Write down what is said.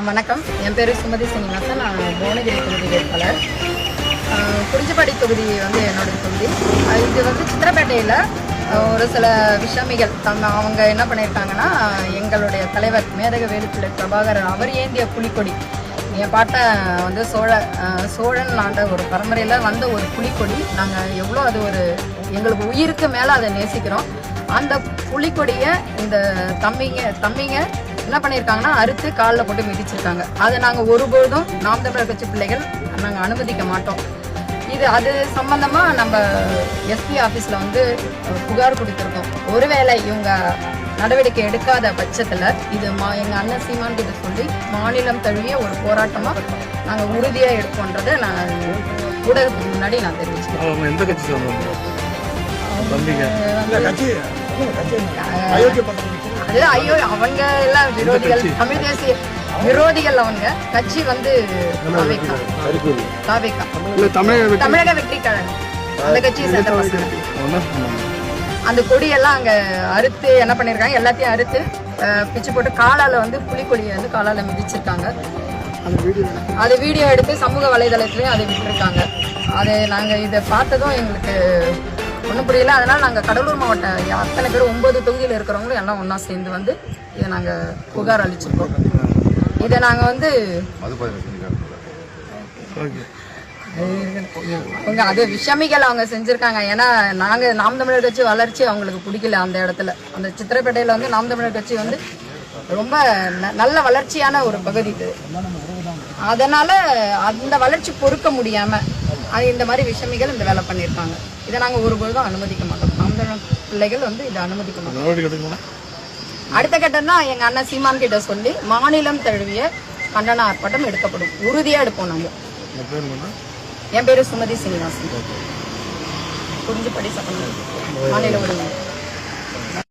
வணக்கம், என் பேர் சுமதி சீனிவாசன். நான் புவனகிரி தொகுதி வேட்பாளர். குறிஞ்சிப்பாடி தொகுதி என்னோட தொகுதி. இது சித்திரப்பேட்டையில் ஒரு சில விஷமிகள் அவங்க என்ன பண்ணியிருக்காங்கன்னா, எங்களுடைய தலைவர் மேதக வேலுப்பிள்ளை பிரபாகரன் அவர் ஏந்திய புலிக்கொடி, என் பாட்டை சோழன் ஆண்ட ஒரு பரம்பரையில் வந்த ஒரு புலிக்கொடி. நாங்கள் எவ்வளோ அது எங்களுக்கு உயிருக்கு மேலே அதை நேசிக்கிறோம். அந்த புலிக்கொடியை இந்த தம்பிங்க என்ன பண்ணியிருக்காங்கன்னா அறுத்து காலில் போட்டு மிதிச்சிருக்காங்க. அதை நாங்கள் ஒருபொழுதும் நாம் தமிழர் கட்சி பிள்ளைகள் நாங்கள் அனுமதிக்க மாட்டோம். அது சம்பந்தமாக நம்ம எஸ்பி ஆஃபீஸில் புகார் கொடுத்துருக்கோம். ஒருவேளை இவங்க நடவடிக்கை எடுக்காத பட்சத்தில் இது எங்கள் அண்ணன் சீமான் கிட்ட சொல்லி மாநிலம் தழுவிய ஒரு போராட்டமாக நாங்கள் உறுதியாக எடுப்போன்றதை நான் ஊடகத்துக்கு முன்னாடி நான் தெரிவிச்சுக்கிறேன். அவங்க எல்லாம் விரோதிகள், தமிழ் தேசிய விரோதிகள். அவங்க கட்சி தமிழக வெற்றி கழகம் அந்த கட்சியை சேர்ந்த பசங்க. அந்த கொடியெல்லாம் அங்க அறுத்து என்ன பண்ணிருக்காங்க, எல்லாத்தையும் அறுத்து பிச்சு போட்டு காலால புலிக்கொடியை காலால மிதிச்சிருக்காங்க. அது வீடியோ எடுத்து சமூக வலைதளத்திலையும் அதை விட்டுருக்காங்க. அது நாங்கள் இதை பார்த்ததும் எங்களுக்கு ஒன்றும் புரியல. அதனால் நாங்கள் கடலூர் மாவட்ட அத்தனை பேர் 9 தொகுதியில் இருக்கிறவங்களும் எல்லாம் ஒன்றா சேர்ந்து இதை நாங்கள் புகார் அளிச்சிருக்கோம். இதை நாங்கள் அது விஷமிகள் அவங்க செஞ்சுருக்காங்க. ஏன்னா நாங்கள் நாம் தமிழர் கட்சி வளர்ச்சி அவங்களுக்கு பிடிக்கல. அந்த இடத்துல அந்த சித்திரப்பேட்டையில் நாம் தமிழர் கட்சி ரொம்ப நல்ல வளர்ச்சியான ஒரு பகுதி இது. அதனால் அந்த வளர்ச்சி பொறுக்க முடியாமல் இந்த மாதிரி விஷமிகள் இந்த வேலை பண்ணியிருக்காங்க. இதை நாங்கள் ஒருபொழுதும் அனுமதிக்க மாட்டோம். நாம் தமிழர் பிள்ளைகள் இதை அனுமதிக்க மாட்டோம். அடுத்த கட்டம் தான் எங்கள் அண்ணன் சீமான் கிட்ட சொல்லி மாநிலம் தழுவிய கண்டன ஆர்ப்பாட்டம் எடுக்கப்படும். உறுதியாக எடுப்போம். நாங்கள் என் பேர் சுமதி சீனிவாசன், குறிஞ்சிப்பாடி சட்டமன்ற மாநில உறுப்பினர்.